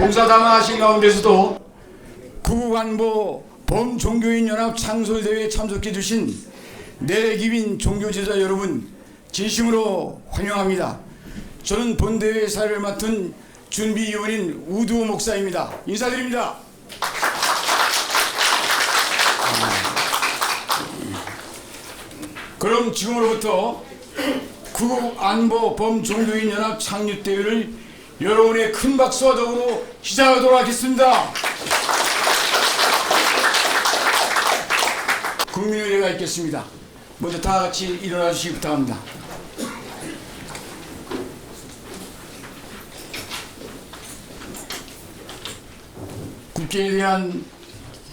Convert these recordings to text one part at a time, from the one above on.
봉사담화하신 가운데서도 국안보 범종교인연합 창설대회에 참석해 주신 내기빈 종교제자 여러분 진심으로 환영합니다. 저는 본대회 사회를 맡은 준비위원인 우두 목사입니다. 인사드립니다. 그럼 지금으로부터 국안보 범종교인연합 창립대회를 여러분의 큰 박수와 더불어 시작하도록 하겠습니다. 국민의례가 있겠습니다. 먼저 다 같이 일어나 주시기 부탁합니다. 국회에 대한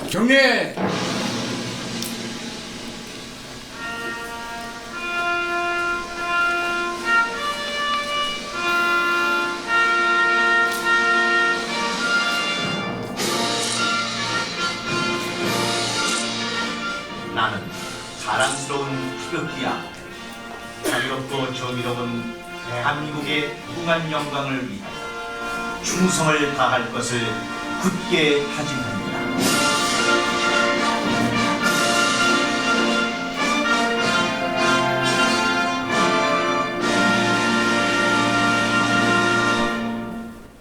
경례. 나는 자랑스러운 태극기야. 자유롭고 정의로운 대한민국의 무궁한 영광을 위하여 충성을 다할 것을 굳게 다짐합니다.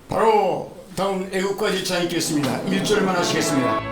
바로 다음 애국가 지차 있겠습니다. 1절만 하시겠습니다.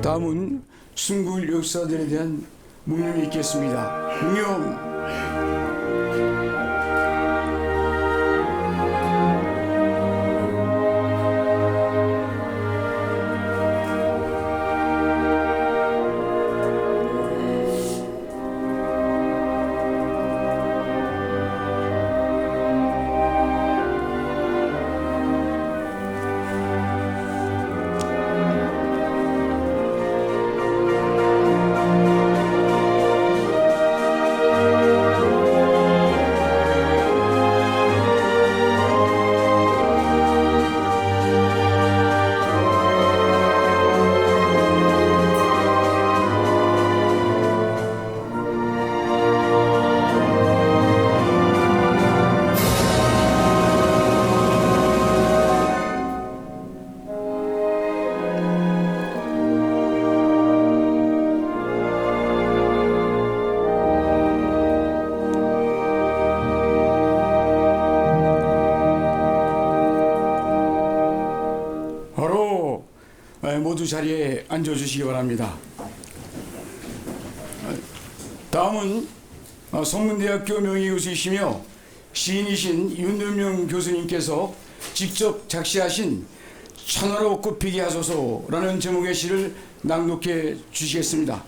다음은 순굴 역사들에 대한 묵념이 있겠습니다. 묵념. 모두 자리에 앉아주시기 바랍니다. 다음은 성문대학교 명예교수이시며 시인이신 윤敦명 교수님께서 직접 작시하신 천하로 꽃피게 하소서라는 제목의 시를 낭독해 주시겠습니다.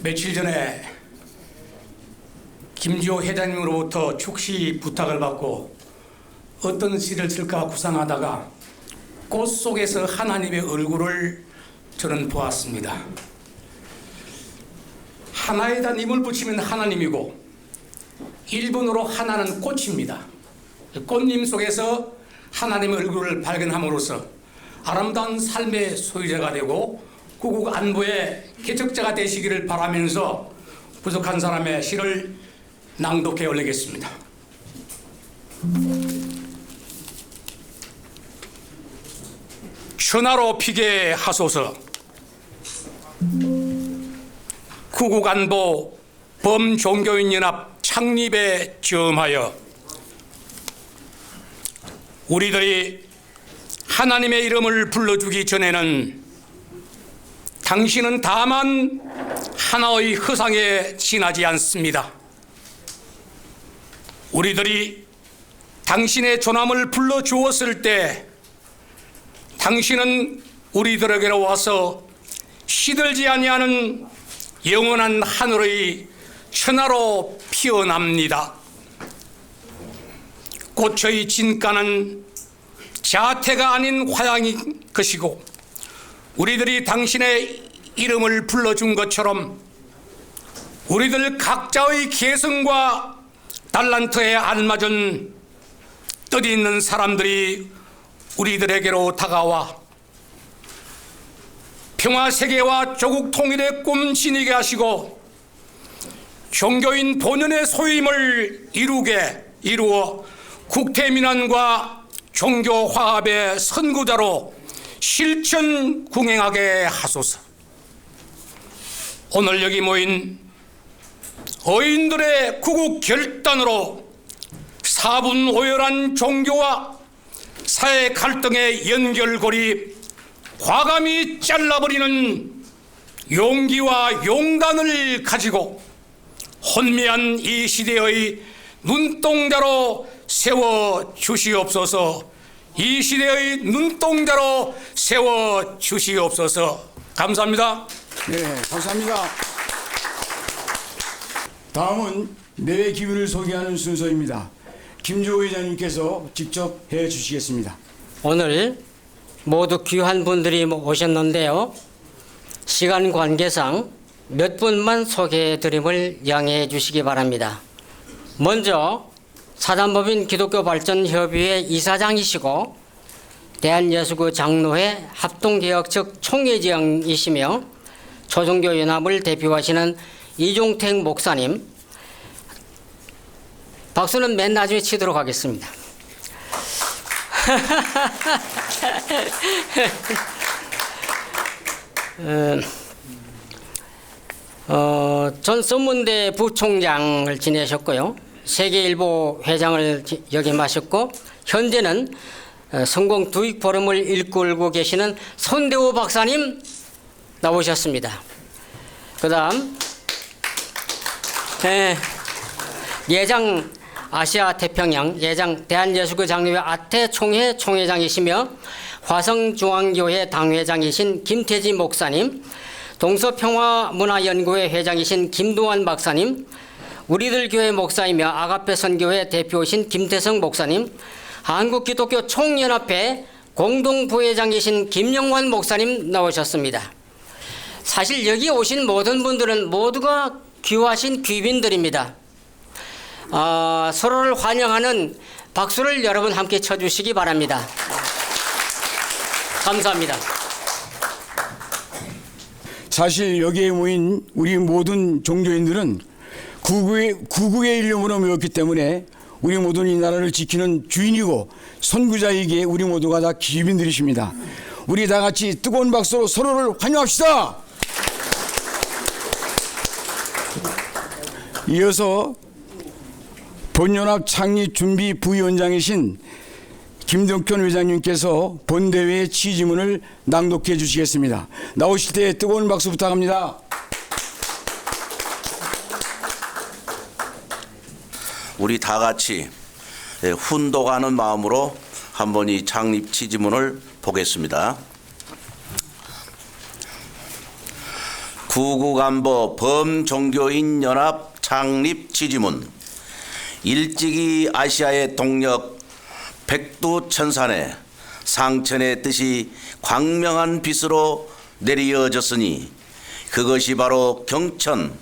며칠 전에 김지호 회장님으로부터 축시 부탁을 받고 어떤 시를 쓸까 구상하다가 꽃 속에서 하나님의 얼굴을 저는 보았습니다. 하나에다 님을 붙이면 하나님이고 일본어로 하나는 꽃입니다. 꽃님 속에서 하나님의 얼굴을 발견함으로써 아름다운 삶의 소유자가 되고 구국 안보의 개척자가 되시기를 바라면서 부족한 사람의 시를 낭독해 올리겠습니다. 천하로 피게 하소서. 구국안보 범종교인연합 창립에 점하여 우리들이 하나님의 이름을 불러주기 전에는 당신은 다만 하나의 허상에 지나지 않습니다. 우리들이 당신의 존함을 불러주었을 때 당신은 우리들에게로 와서 시들지 아니하는 영원한 하늘의 천하로 피어납니다. 꽃의 진가는 자태가 아닌 화양인 것이고 우리들이 당신의 이름을 불러준 것처럼 우리들 각자의 개성과 달란트에 알맞은 뜻 있는 사람들이 우리들에게로 다가와 평화세계와 조국 통일의 꿈 지니게 하시고 종교인 본연의 소임을 이루어 국태민안과 종교 화합의 선구자로 실천 궁행하게 하소서. 오늘 여기 모인 어인들의 구국 결단으로 사분오열한 종교와 사회 갈등의 연결고리 과감히 잘라버리는 용기와 용단을 가지고 혼미한 이 시대의 눈동자로 세워 주시옵소서. 이 시대의 눈동자로 세워 주시옵소서. 감사합니다. 네, 감사합니다. 다음은 내외 기운을 소개하는 순서입니다. 김주호 회장님께서 직접 해 주시겠습니다. 오늘 모두 귀한 분들이 오셨는데요. 시간 관계상 몇 분만 소개해드림을 양해해 주시기 바랍니다. 먼저 사단법인 기독교발전협의회 이사장이시고 대한예수교 장로회 합동개혁측 총회장이시며 초종교연합을 대표하시는 이종택 목사님, 박수는 맨 나중에 치도록 하겠습니다. 전 선문대 부총장을 지내셨고요. 세계일보 회장을 역임하셨고 현재는 성공 두익 포럼을 이끌고 계시는 손대호 박사님 나오셨습니다. 그다음 예장 아시아 태평양 예장 대한예수교 장로회 아태 총회 총회장이시며 화성중앙교회 당회장이신 김태지 목사님, 동서평화문화연구회 회장이신 김동환 박사님, 우리들 교회 목사이며 아가페 선교회 대표이신 김태성 목사님, 한국기독교 총연합회 공동부회장이신 김영환 목사님 나오셨습니다. 사실 여기 오신 모든 분들은 모두가 귀하신 귀빈들입니다. 서로를 환영하는 박수를 여러분 함께 쳐주시기 바랍니다. 감사합니다. 사실 여기에 모인 우리 모든 종교인들은 구국의 일념으로 모였기 때문에 우리 모두는 이 나라를 지키는 주인이고 선구자이기에 우리 모두가 다 기빈들이십니다. 우리 다 같이 뜨거운 박수로 서로를 환영합시다. 이어서 본연합 창립 준비 부위원장이신 김덕현 회장님께서 본대회의 취지문을 낭독해 주시겠습니다. 나오실 때 뜨거운 박수 부탁합니다. 우리 다 같이 훈독하는 마음으로 한번 이 창립 취지문을 보겠습니다. 구국안보 범종교인 연합 창립 취지문. 일찍이 아시아의 동력 백두천산에 상천의 뜻이 광명한 빛으로 내리어졌으니 그것이 바로 경천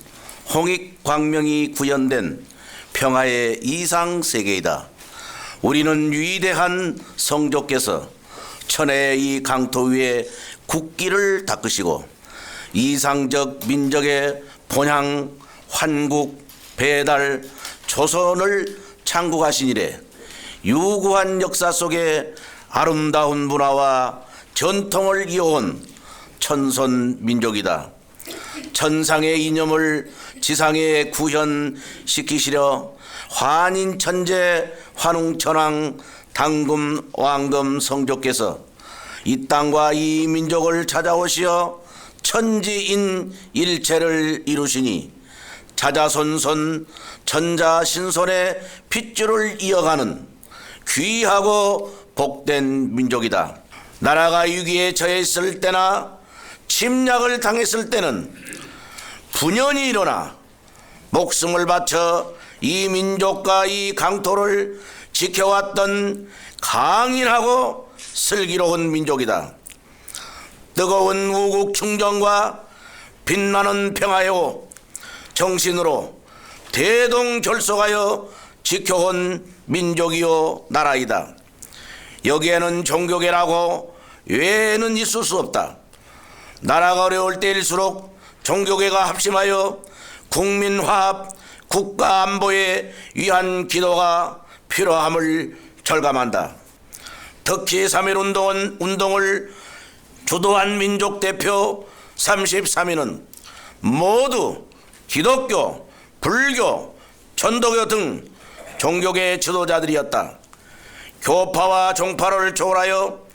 홍익광명이 구현된 평화의 이상세계이다. 우리는 위대한 성조께서 천혜의 이 강토 위에 국기를 닦으시고 이상적 민족의 본향, 환국, 배달, 조선을 창국하신 이래 유구한 역사 속에 아름다운 문화와 전통을 이어온 천선민족이다. 천상의 이념을 지상에 구현시키시려 환인천재 환웅천왕 당금 왕금 성조께서 이 땅과 이 민족을 찾아오시어 천지인 일체를 이루시니 자자손손 전자신손의 핏줄을 이어가는 귀하고 복된 민족이다. 나라가 위기에 처해 있을 때나 침략을 당했을 때는 분연히 일어나 목숨을 바쳐 이 민족과 이 강토를 지켜왔던 강인하고 슬기로운 민족이다. 뜨거운 우국 충정과 빛나는 평화요 정신으로 대동결속하여 지켜온 민족이요 나라이다. 여기에는 종교계라고 외에는 있을 수 없다. 나라가 어려울 때일수록 종교계가 합심하여 국민화합, 국가안보에 위한 기도가 필요함을 절감한다. 특히 3.1 운동을 주도한 민족대표 33인은 모두 기독교, 불교, 천도교 등 종교계 지도자들이었다. 교파와 종파를 초월하여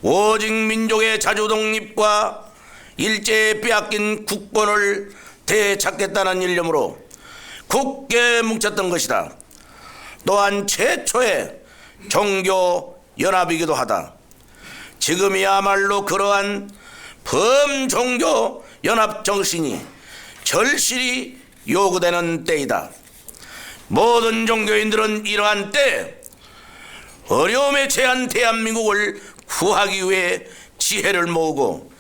오직 민족의 자주독립과 일제에 빼앗긴 국권을 되찾겠다는 일념으로 굳게 뭉쳤던 것이다. 또한 최초의 종교연합이기도 하다. 지금이야말로 그러한 범종교연합 정신이 절실히 요구되는 때이다. 모든 종교인들은 이러한 때 어려움에 처한 대한민국을 구하기 위해 지혜를 모으고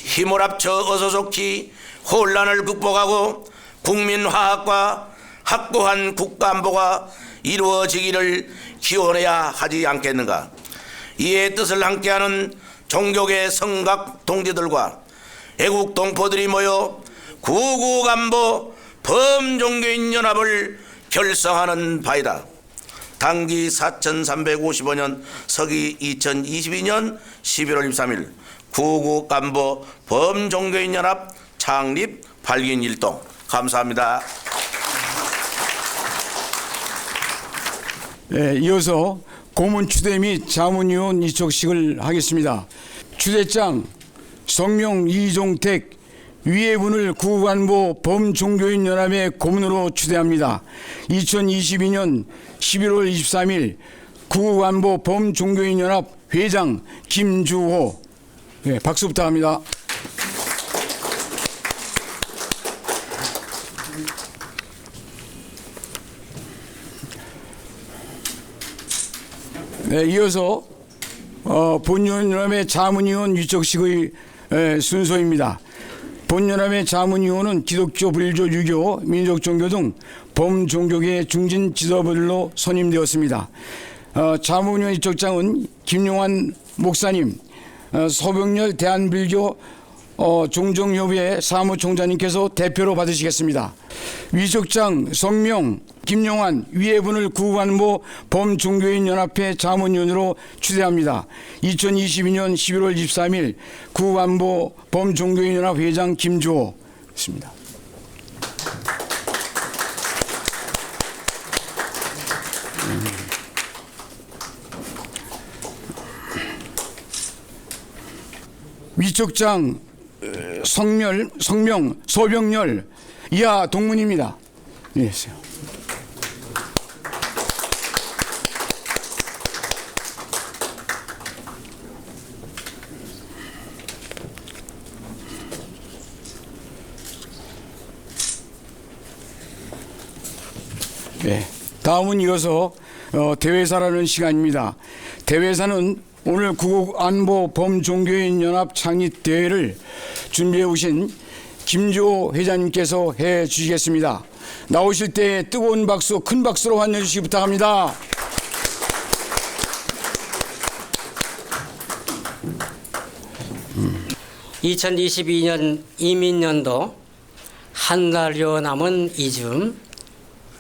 힘을 합쳐 어서 좋기 혼란을 극복하고 국민화합과 확고한 국가안보가 이루어지기를 기원해야 하지 않겠는가. 이에 뜻을 함께하는 종교계 성각 동지들과 애국 동포들이 모여 구국안보 범종교인 연합을 결성하는 바이다. 당기 4355년 서기 2022년 11월 23일 구국안보 범종교인 연합 창립 발기인 일동. 감사합니다. 네, 이어서 고문 추대 및 자문위원 이촉식을 하겠습니다. 추대장 성명 이종택 위해분을 구국안보 범종교인 연합의 고문으로 추대합니다. 2022년 11월 23일 구국안보 범종교인 연합 회장 김주호. 네, 박수 부탁합니다. 네, 이어서 본연합의 자문위원 위촉식의 순서입니다. 본연합의 자문위원은 기독교, 불교, 유교, 민족종교 등 범종교계 중진 지도부들로 선임되었습니다. 자문위원 위촉장은 김용환 목사님, 서병렬 대한불교 종종협의회 사무총장님께서 대표로 받으시겠습니다. 위촉장 성명 김용환 위해분을 구국안보 범종교인 연합회 자문위원으로 추대합니다. 2022년 11월 23일 구국안보 범종교인 연합 회장 김주호 있습니다. 위촉장 성명 서병렬 이하 동문입니다. 네, 네, 다음은 이어서 대회사라는 시간입니다. 대회사는 오늘 구국안보 범종교인 연합 창립 대회를 준비해 오신 김주호 회장님께서 해 주시겠습니다. 나오실 때 뜨거운 박수, 큰 박수로 환영해 주시기 부탁합니다. 네. 2022년 이민년도 한 달여 남은 이즘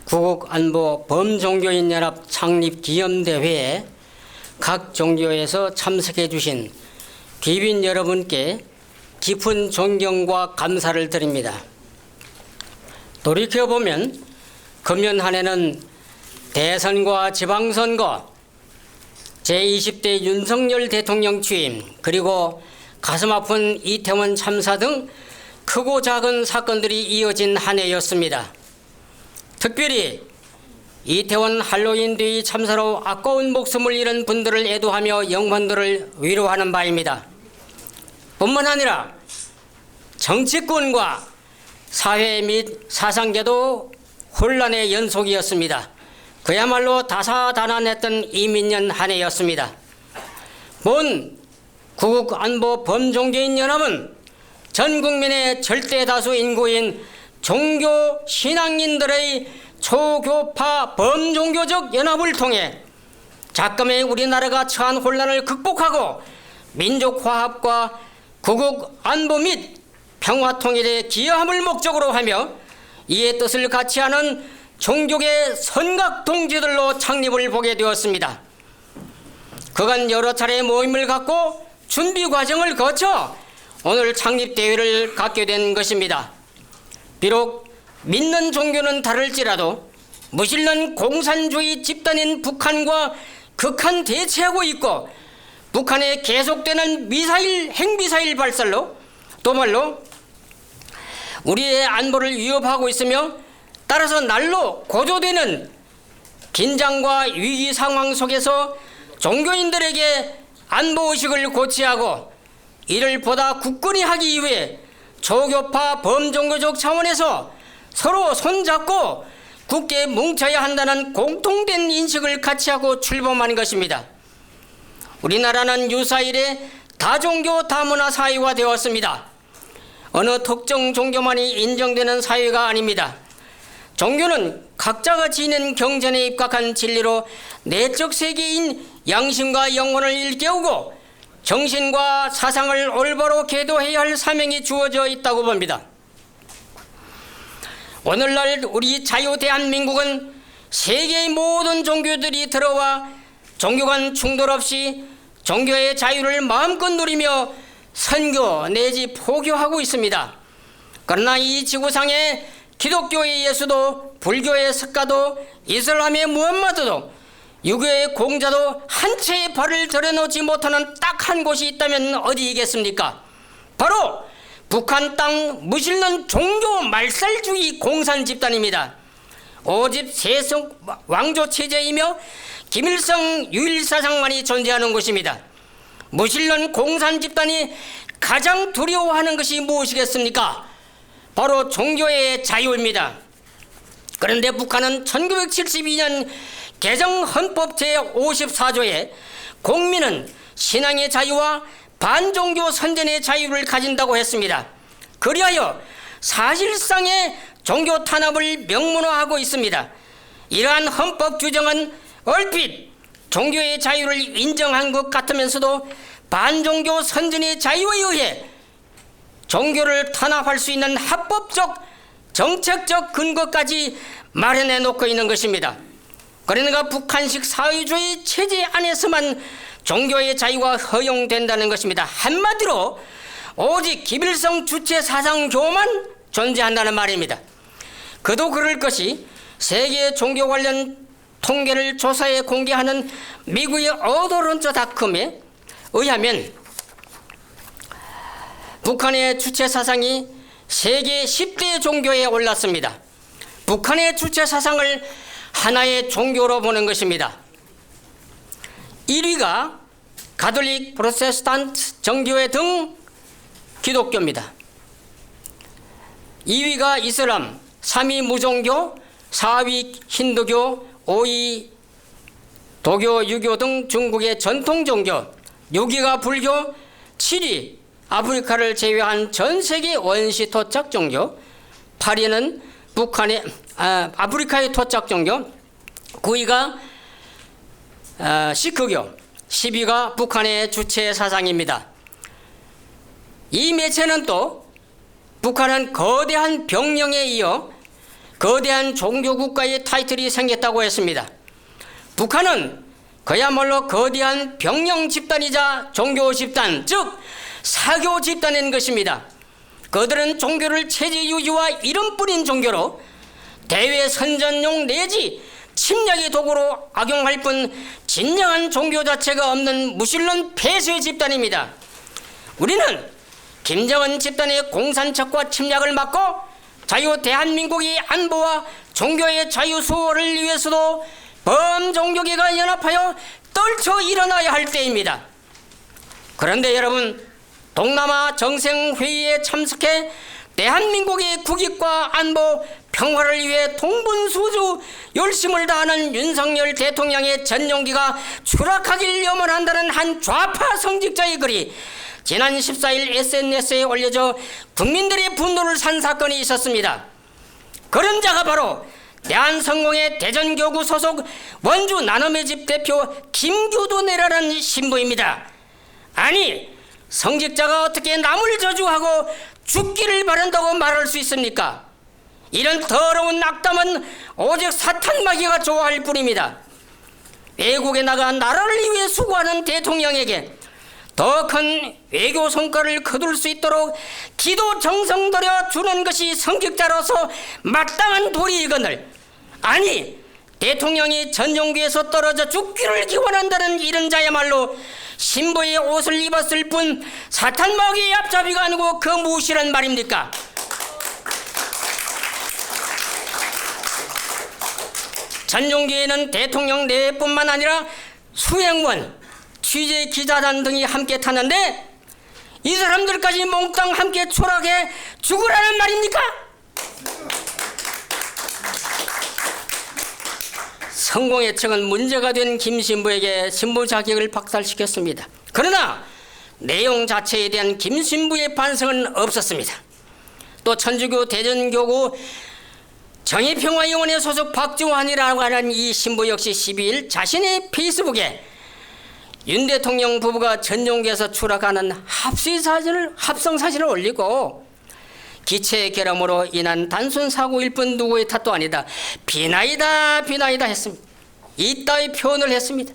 구국안보 범종교인 연합 창립 기념대회에 각 종교에서 참석해 주신 귀빈 여러분께 깊은 존경과 감사를 드립니다. 돌이켜보면 금년 한 해는 대선과 지방선거, 제20대 윤석열 대통령 취임, 그리고 가슴 아픈 이태원 참사 등 크고 작은 사건들이 이어진 한 해였습니다. 특별히 이태원 할로윈 데이 참사로 아까운 목숨을 잃은 분들을 애도하며 영혼들을 위로하는 바입니다. 뿐만 아니라 정치권과 사회 및 사상계도 혼란의 연속이었습니다. 그야말로 다사다난했던 이민년 한 해였습니다. 본 구국안보범종교인연합은 전 국민의 절대 다수 인구인 종교 신앙인들의 초교파 범종교적 연합을 통해 작금의 우리나라가 처한 혼란을 극복하고 민족 화합과 구국 안보 및 평화 통일에 기여함을 목적으로 하며 이의 뜻을 같이 하는 종교계 선각 동지들로 창립을 보게 되었습니다. 그간 여러 차례 모임을 갖고 준비 과정을 거쳐 오늘 창립대회를 갖게 된 것입니다. 비록 믿는 종교는 다를지라도 무신론 공산주의 집단인 북한과 극한 대치하고 있고 북한의 계속되는 핵미사일 발사로 또말로 우리의 안보를 위협하고 있으며 따라서 날로 고조되는 긴장과 위기 상황 속에서 종교인들에게 안보의식을 고취하고 이를 보다 굳건히 하기 위해 초교파 범종교적 차원에서 서로 손잡고 굳게 뭉쳐야 한다는 공통된 인식을 같이 하고 출범한 것입니다. 우리나라는 유사일에 다종교 다문화 사회가 되었습니다. 어느 특정 종교만이 인정되는 사회가 아닙니다. 종교는 각자가 지닌 경전에 입각한 진리로 내적 세계인 양심과 영혼을 일깨우고 정신과 사상을 올바로 계도해야 할 사명이 주어져 있다고 봅니다. 오늘날 우리 자유 대한민국은 세계의 모든 종교들이 들어와 종교 간 충돌 없이 종교의 자유를 마음껏 누리며 선교 내지 포교하고 있습니다. 그러나 이 지구상에 기독교의 예수도 불교의 석가도 이슬람의 무함마드도 유교의 공자도 한 채의 발을 들여놓지 못하는 딱 한 곳이 있다면 어디이겠습니까? 바로 북한 땅 무신론 종교 말살주의 공산 집단입니다. 오직 세속 왕조 체제이며 김일성 유일사상만이 존재하는 곳입니다. 무신론 공산 집단이 가장 두려워하는 것이 무엇이겠습니까? 바로 종교의 자유입니다. 그런데 북한은 1972년 개정 헌법 제54조에 국민은 신앙의 자유와 반종교 선전의 자유를 가진다고 했습니다. 그리하여 사실상의 종교 탄압을 명문화하고 있습니다. 이러한 헌법 규정은 얼핏 종교의 자유를 인정한 것 같으면서도 반종교 선전의 자유에 의해 종교를 탄압할 수 있는 합법적 정책적 근거까지 마련해 놓고 있는 것입니다. 그러니까 북한식 사회주의 체제 안에서만 종교의 자유가 허용된다는 것입니다. 한마디로 오직 김일성 주체 사상교만 존재한다는 말입니다. 그도 그럴 것이 세계 종교 관련 통계를 조사해 공개하는 미국의 어도론저닷컴에 의하면 북한의 주체 사상이 세계 10대 종교에 올랐습니다. 북한의 주체 사상을 하나의 종교로 보는 것입니다. 1위가 가톨릭, 프로테스탄트, 정교회 등 기독교입니다. 2위가 이슬람, 3위 무종교, 4위 힌두교, 5위 도교, 유교 등 중국의 전통 종교, 6위가 불교, 7위 아프리카를 제외한 전 세계 원시 토착 종교, 8위는 북한의 아프리카의 토착 종교, 9위가 시크교, 10위가 북한의 주체 사상입니다. 이 매체는 또 북한은 거대한 병령에 이어 거대한 종교국가의 타이틀이 생겼다고 했습니다. 북한은 그야말로 거대한 병령 집단이자 종교 집단, 즉 사교 집단인 것입니다. 그들은 종교를 체제 유지와 이름뿐인 종교로 대외 선전용 내지 침략의 도구로 악용할 뿐 진정한 종교 자체가 없는 무신론 폐쇄 집단입니다. 우리는 김정은 집단의 공산척과 침략을 막고 자유 대한민국의 안보와 종교의 자유 수호를 위해서도 범종교계가 연합하여 떨쳐 일어나야 할 때입니다. 그런데 여러분, 동남아 정상회의에 참석해 대한민국의 국익과 안보, 평화를 위해 동분수주 열심을 다하는 윤석열 대통령의 전용기가 추락하길 염원한다는 한 좌파 성직자의 글이 지난 14일 SNS에 올려져 국민들의 분노를 산 사건이 있었습니다. 그런 자가 바로 대한성공회 대전교구 소속 원주 나눔의 집 대표 김규도네라는 신부입니다. 아니, 성직자가 어떻게 남을 저주하고 죽기를 바란다고 말할 수 있습니까? 이런 더러운 악담은 오직 사탄마귀가 좋아할 뿐입니다. 외국에 나가 나라를 위해 수고하는 대통령에게 더 큰 외교 성과를 거둘 수 있도록 기도 정성 들여 주는 것이 성직자로서 마땅한 도리이거늘, 아니 대통령이 전용기에서 떨어져 죽기를 기원한다는 이런 자야말로 신부의 옷을 입었을 뿐 사탄마귀의 앞잡이가 아니고 그 무엇이란 말입니까? 전용기에는 대통령 내뿐만 아니라 수행원, 취재 기자단 등이 함께 탔는데 이 사람들까지 몽땅 함께 추락해 죽으라는 말입니까? 성공회 측은 문제가 된 김 신부에게 신부 자격을 박탈시켰습니다. 그러나 내용 자체에 대한 김 신부의 반성은 없었습니다. 또 천주교 대전교구 정의평화의원회 소속 박주환이라고 하는 이 신부 역시 12일 자신의 페이스북에 윤 대통령 부부가 전용기에서 추락하는 합성 사진을 올리고 기체 결함으로 인한 단순 사고일 뿐 누구의 탓도 아니다, 비나이다 했습니다. 이따위 표현을 했습니다.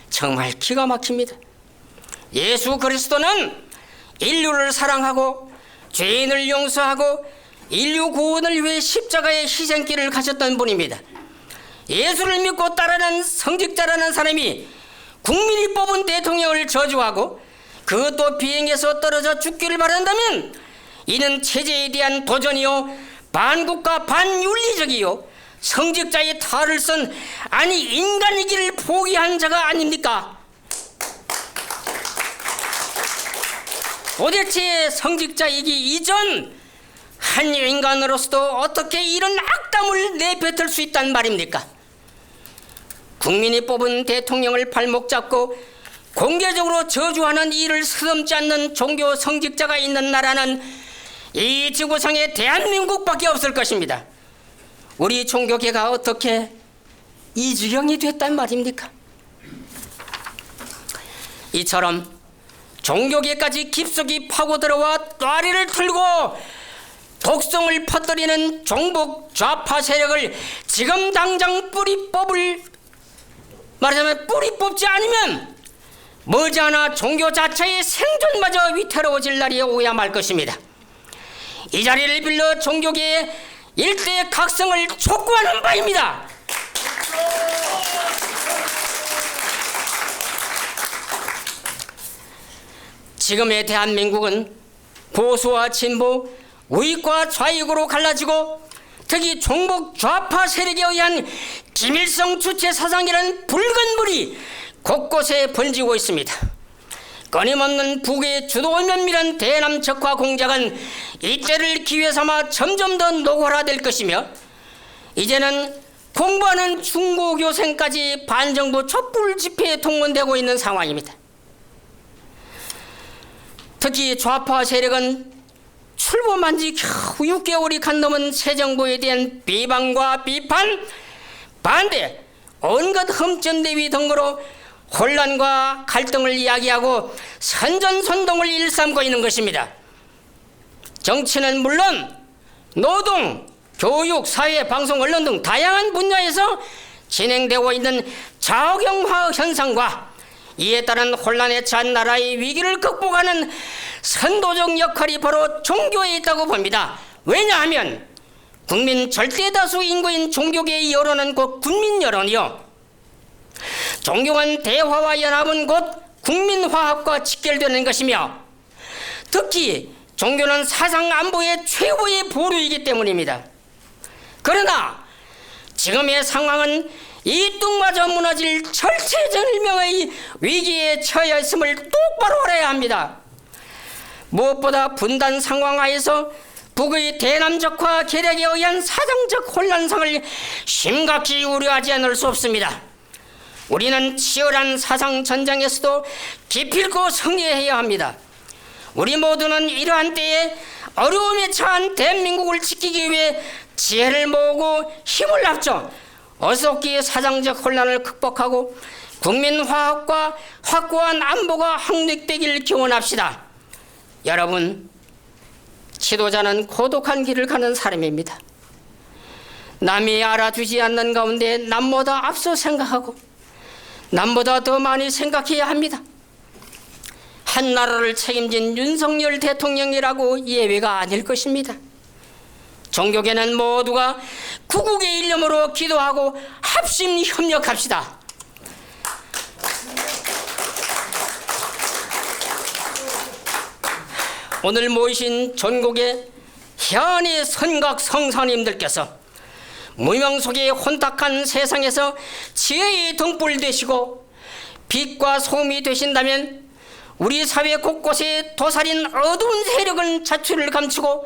정말 기가 막힙니다. 예수 그리스도는 인류를 사랑하고 죄인을 용서하고 인류 구원을 위해 십자가의 희생길을 가셨던 분입니다. 예수를 믿고 따르는 성직자라는 사람이 국민이 뽑은 대통령을 저주하고 그것도 비행에서 떨어져 죽기를 바란다면 이는 체제에 대한 도전이요, 반국가 반윤리적이요, 성직자의 탈을 쓴, 아니 인간이기를 포기한 자가 아닙니까? 도대체 성직자이기 이전 한 인간으로서도 어떻게 이런 악담을 내뱉을 수 있단 말입니까? 국민이 뽑은 대통령을 발목 잡고 공개적으로 저주하는 일을 서슴지 않는 종교 성직자가 있는 나라는 이 지구상에 대한민국밖에 없을 것입니다. 우리 종교계가 어떻게 이 지경이 됐단 말입니까? 이처럼 종교계까지 깊숙이 파고들어와 꽈리를 틀고 독성을 퍼뜨리는 종북 좌파 세력을 지금 당장 말하자면 뿌리 뽑지 않으면 머지않아 종교 자체의 생존마저 위태로워질 날이 오야 말 것입니다. 이 자리를 빌려 종교계의 일대 각성을 촉구하는 바입니다. 지금의 대한민국은 보수와 진보, 우익과 좌익으로 갈라지고 특히 종북 좌파 세력에 의한 김일성 주체 사상이라는 붉은 물이 곳곳에 번지고 있습니다. 끊임없는 북의 주도 면밀한 대남 적화 공작은 이때를 기회 삼아 점점 더 노골화될 것이며 이제는 공부하는 중고교생까지 반정부 촛불 집회에 동원되고 있는 상황입니다. 특히 좌파 세력은 출범한 지 겨우 6개월이 간 넘은 새 정부에 대한 비방과 비판, 반대, 온갖 흠전대위 등으로 혼란과 갈등을 이야기하고 선전선동을 일삼고 있는 것입니다. 정치는 물론 노동, 교육, 사회, 방송, 언론 등 다양한 분야에서 진행되고 있는 좌경화 현상과 이에 따른 혼란에 처한 나라의 위기를 극복하는 선도적 역할이 바로 종교에 있다고 봅니다. 왜냐하면 국민 절대다수 인구인 종교계의 여론은 곧 국민 여론이요, 종교 간 대화와 연합은 곧 국민화합과 직결되는 것이며, 특히 종교는 사상 안보의 최고의 보루이기 때문입니다. 그러나 지금의 상황은 이 뚝마저 무너질 절체절명의 위기에 처해 있음을 똑바로 알아야 합니다. 무엇보다 분단 상황 하에서 북의 대남적화 계략에 의한 사정적 혼란상을 심각히 우려하지 않을 수 없습니다. 우리는 치열한 사상 전쟁에서도 기필코 승리해야 합니다. 우리 모두는 이러한 때에 어려움에 처한 대한민국을 지키기 위해 지혜를 모으고 힘을 합쳐 어석기 사상적 혼란을 극복하고 국민화합과 확고한 안보가 확립되길 기원합시다. 여러분, 지도자는 고독한 길을 가는 사람입니다. 남이 알아주지 않는 가운데 남보다 앞서 생각하고 남보다 더 많이 생각해야 합니다. 한 나라를 책임진 윤석열 대통령이라고 예외가 아닐 것입니다. 종교계는 모두가 구국의 일념으로 기도하고 합심 협력합시다. 오늘 모이신 전국의 현의 선각 성사님들께서 무명 속의 혼탁한 세상에서 지혜의 등불 되시고 빛과 소음이 되신다면 우리 사회 곳곳에 도사린 어두운 세력은 자취를 감추고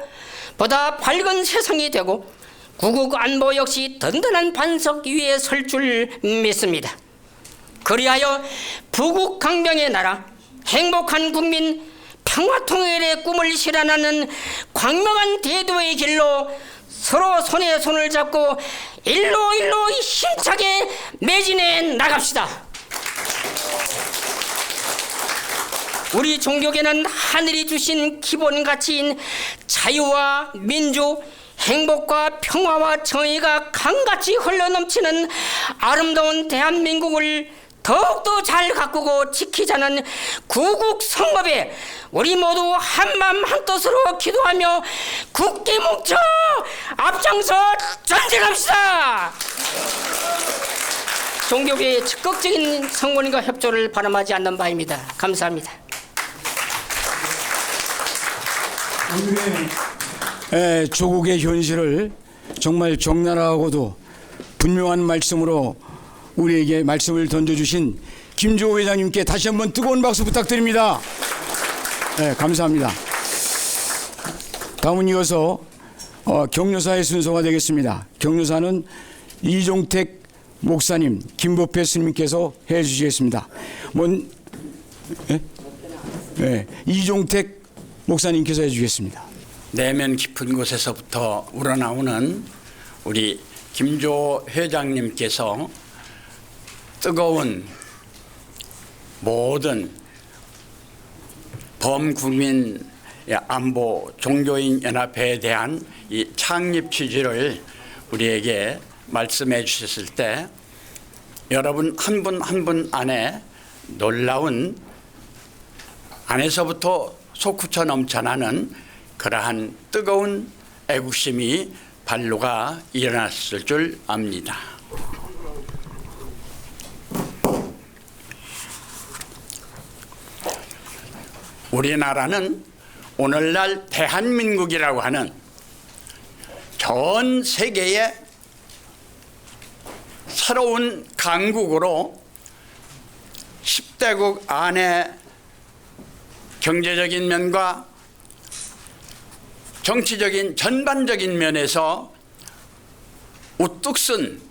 보다 밝은 세상이 되고 구국 안보 역시 든든한 반석 위에 설 줄 믿습니다. 그리하여 부국 강병의 나라, 행복한 국민, 평화통일의 꿈을 실현하는 광명한 대도의 길로 서로 손에 손을 잡고 일로 힘차게 매진해 나갑시다. 우리 종교계는 하늘이 주신 기본 가치인 자유와 민주, 행복과 평화와 정의가 강같이 흘러넘치는 아름다운 대한민국을 더욱더 잘 가꾸고 지키자는 구국 성법에 우리 모두 한마음 한뜻으로 기도하며 굳게 뭉쳐 앞장서 전진합시다. 종교계의 적극적인 성원과 협조를 바람하지 않는 바입니다. 감사합니다. 오늘의 조국의 현실을 정말 적나라하고도 분명한 말씀으로 우리에게 말씀을 던져주신 김조호 회장님께 다시 한번 뜨거운 박수 부탁드립니다. 네, 감사합니다. 다음은 이어서 격려사의 순서가 되겠습니다. 격려사는 이종택 목사님, 김법회 스님께서 해주시겠습니다. 이종택 목사님께서 해주겠습니다. 내면 깊은 곳에서부터 우러나오는 우리 김조호 회장님께서 뜨거운 모든 범국민 안보 종교인 연합회에 대한 이 창립 취지를 우리에게 말씀해 주셨을 때 여러분 한 분 한 분 안에 놀라운 안에서부터 솟구쳐 넘쳐나는 그러한 뜨거운 애국심이 발로가 일어났을 줄 압니다. 우리나라는 오늘날 대한민국이라고 하는 전 세계의 새로운 강국으로 10대국 안에 경제적인 면과 정치적인 전반적인 면에서 우뚝 쓴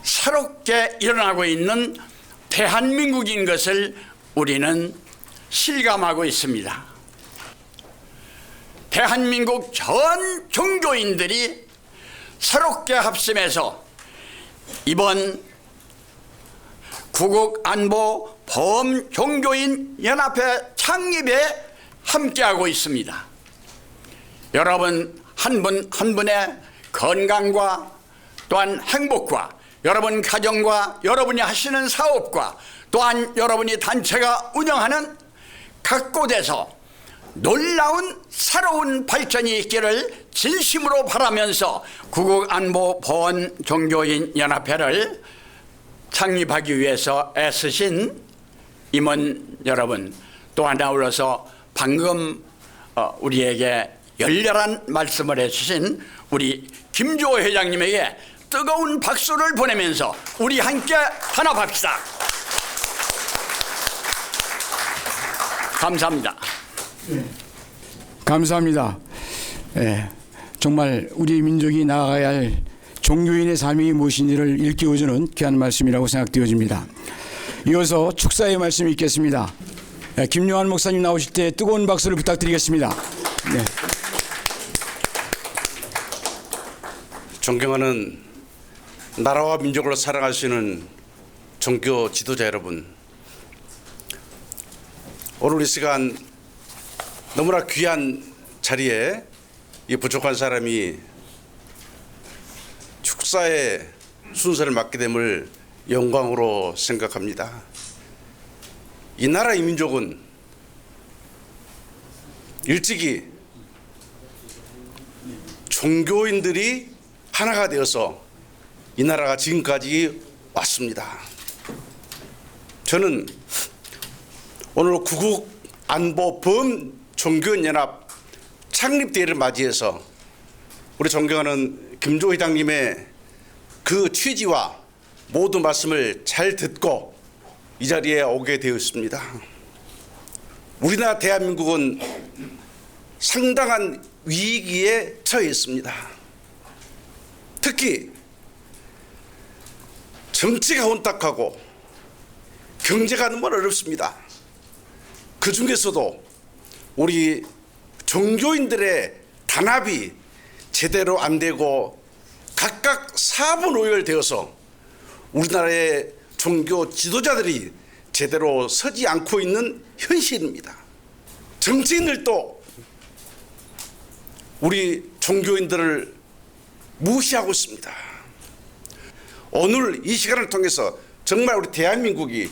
새롭게 일어나고 있는 대한민국인 것을 우리는 실감하고 있습니다. 대한민국 전 종교인들이 새롭게 합심해서 이번 구국안보 범종교인 연합회 창립에 함께하고 있습니다. 여러분 한 분 한 분의 건강과 또한 행복과 여러분 가정과 여러분이 하시는 사업과 또한 여러분이 단체가 운영하는 각 곳에서 놀라운 새로운 발전이 있기를 진심으로 바라면서 구국안보보건종교인연합회를 창립하기 위해서 애쓰신 임원 여러분, 또한 아울러서 방금 우리에게 열렬한 말씀을 해주신 우리 김주호 회장님에게 뜨거운 박수를 보내면서 우리 함께 단합합시다. 감사합니다. 감사합니다. 예, 정말 우리 민족이 나아가야 할 종교인의 삶이 무엇인지를 일깨워주는 귀한 말씀이라고 생각되어집니다. 이어서 축사의 말씀이 있겠습니다. 예, 김용환 목사님 나오실 때 뜨거운 박수를 부탁드리겠습니다. 네. 존경하는 나라와 민족을 사랑하시는 종교 지도자 여러분, 오늘 이 시간 너무나 귀한 자리에 이 부족한 사람이 축사의 순서를 맡게 됨을 영광으로 생각합니다. 이 나라 이 민족은 일찍이 종교인들이 하나가 되어서 이 나라가 지금까지 왔습니다. 저는 오늘 구국안보범종교인연합 창립대회를 맞이해서 우리 존경하는 김주호 회장님의 그 취지와 모든 말씀을 잘 듣고 이 자리에 오게 되었습니다. 우리나라 대한민국은 상당한 위기에 처해 있습니다. 특히 정치가 혼탁하고 경제가 너무 어렵습니다. 그 중에서도 우리 종교인들의 단합이 제대로 안 되고 각각 사분오열되어서 우리나라의 종교 지도자들이 제대로 서지 않고 있는 현실입니다. 정치인들도 우리 종교인들을 무시하고 있습니다. 오늘 이 시간을 통해서 정말 우리 대한민국이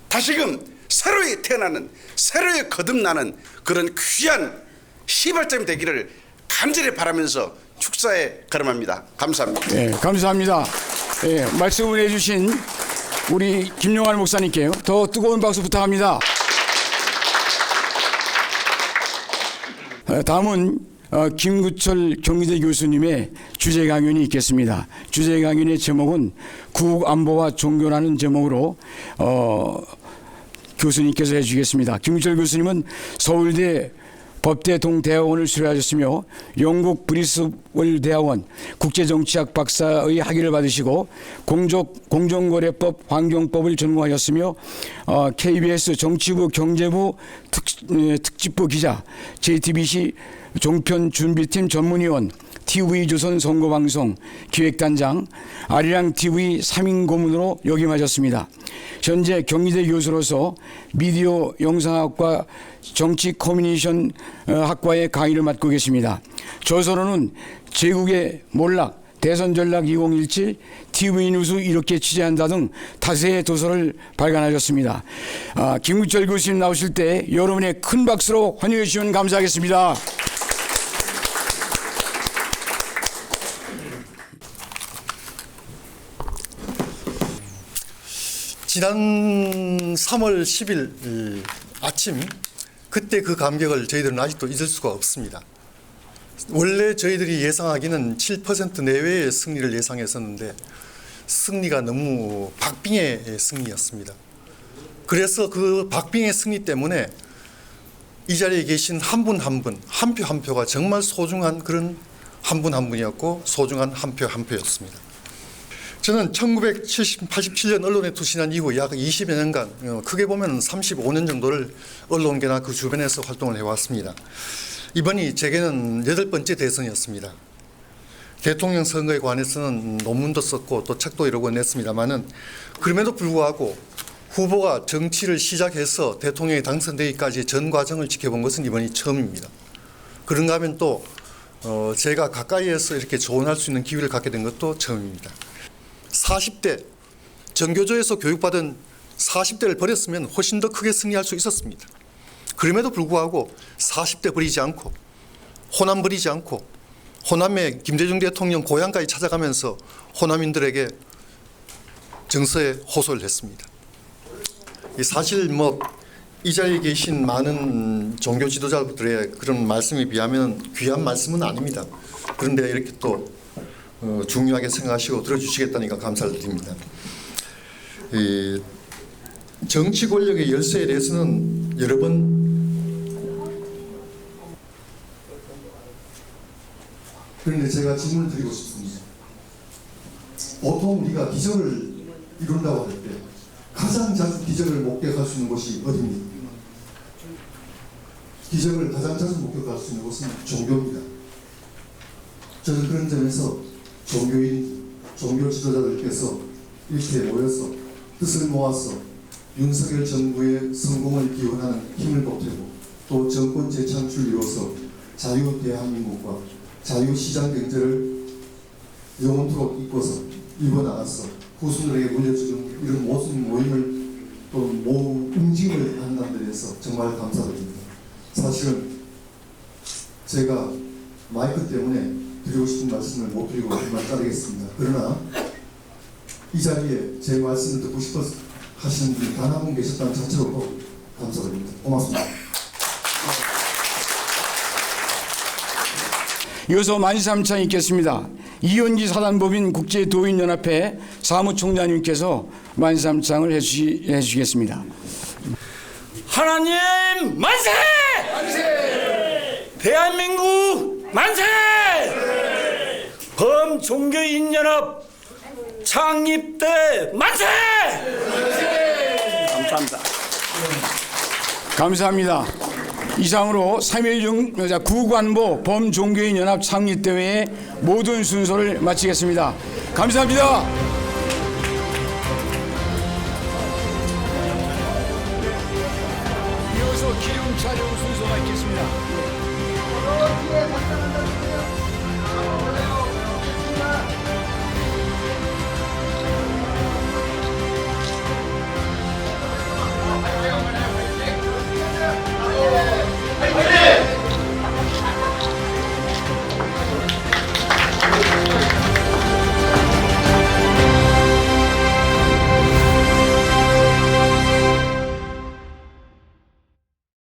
다시금 새로이 태어나는, 새로이 거듭나는 그런 귀한 시발점이 되기를 간절히 바라면서 축사에 걸음합니다. 감사합니다. 예, 감사합니다. 예, 말씀을 해주신 우리 김용환 목사님께 더 뜨거운 박수 부탁합니다. 다음은 김구철 경희대 교수님의 주제 강연이 있겠습니다. 주제 강연의 제목은 구국안보와 종교라는 제목으로 교수님께서 해주시겠습니다. 김구철 교수님은 서울대 법대 동대학원을 수료하셨으며 영국 브리스월 대학원 국제정치학 박사의 학위를 받으시고 공정거래법 환경법을 전공하셨으며 KBS 정치부 경제부 특집부 기자, JTBC 종편 준비팀 전문위원, TV조선 선거방송 기획단장, 아리랑 TV 3인 고문으로 역임하셨습니다. 현재 경희대 교수로서 미디어 영상학과 정치 커뮤니케이션 학과의 강의를 맡고 계십니다. 저서로는 제국의 몰락, 대선 전략 2017, TV 뉴스 이렇게 취재한다 등 다수의 도서를 발간하셨습니다. 김구철 교수님 나오실 때 여러분의 큰 박수로 환영해 주시면 감사하겠습니다. 지난 3월 10일 아침 그때 그 감격을 저희들은 아직도 잊을 수가 없습니다. 원래 저희들이 예상하기는 7% 내외의 승리를 예상했었는데 승리가 너무 박빙의 승리였습니다. 그래서 그 박빙의 승리 때문에 이 자리에 계신 한 분 한 분, 한 표 한 표가 정말 소중한 그런 한 분 한 분이었고 소중한 한 표 한 표였습니다. 저는 1987년 언론에 투신한 이후 약 20여 년간 크게 보면 35년 정도를 언론계나 그 주변에서 활동을 해왔습니다. 이번이 제게는 8번째 대선이었습니다. 대통령 선거에 관해서는 논문도 썼고 또 책도 여러 권 냈습니다만은 그럼에도 불구하고 후보가 정치를 시작해서 대통령에 당선되기까지 전 과정을 지켜본 것은 이번이 처음입니다. 그런가 하면 또 제가 가까이에서 이렇게 조언할 수 있는 기회를 갖게 된 것도 처음입니다. 40대 전교조에서 교육받은 40대를 버렸으면 훨씬 더 크게 승리할 수 있었습니다. 그럼에도 불구하고 40대 버리지 않고 호남 버리지 않고 호남의 김대중 대통령 고향까지 찾아가면서 호남인들에게 정서에 호소를 했습니다. 사실 이 자리에 계신 많은 종교 지도자들의 그런 말씀에 비하면 귀한 말씀은 아닙니다. 그런데 이렇게 또 중요하게 생각하시고 들어주시겠다니까 감사를 드립니다. 정치 권력의 열쇠에 대해서는 여러 번 그런데 제가 질문을 드리고 싶습니다. 보통 우리가 기적을 이룬다고 할 때 가장 자주 기적을 목격할 수 있는 곳이 어디입니까? 기적을 가장 자주 목격할 수 있는 곳은 종교입니다. 저는 그런 점에서 종교인, 종교 지도자들께서 이렇게 모여서 뜻을 모아서 윤석열 정부의 성공을 기원하는 힘을 보태고 또 정권 재창출을 이뤄서 자유 대한민국과 자유시장 경제를 영원토록 이끌어나가서 후손들에게 물려주는 이런 모임을 또 움직임을 한다는 데에서 정말 감사드립니다. 사실은 제가 마이크 때문에 드리고 싶은 말씀을 못 드리고 그만 자르겠습니다. 그러나 이 자리에 제 말씀을 듣고 싶어 하시는 분이 단 한 분 계셨다는 자체로도 감사드립니다. 고맙습니다. 이어서 만시삼창 있겠습니다. 이현기 사단법인 국제도인연합회 사무총장님께서 만시삼창을 해주시겠습니다. 하나님 만세! 만세! 대한민국 만세! 범종교인연합 창립대 만세! 감사합니다. 감사합니다. 이상으로 3.1 구관보 범종교인연합 창립대회의 모든 순서를 마치겠습니다. 감사합니다.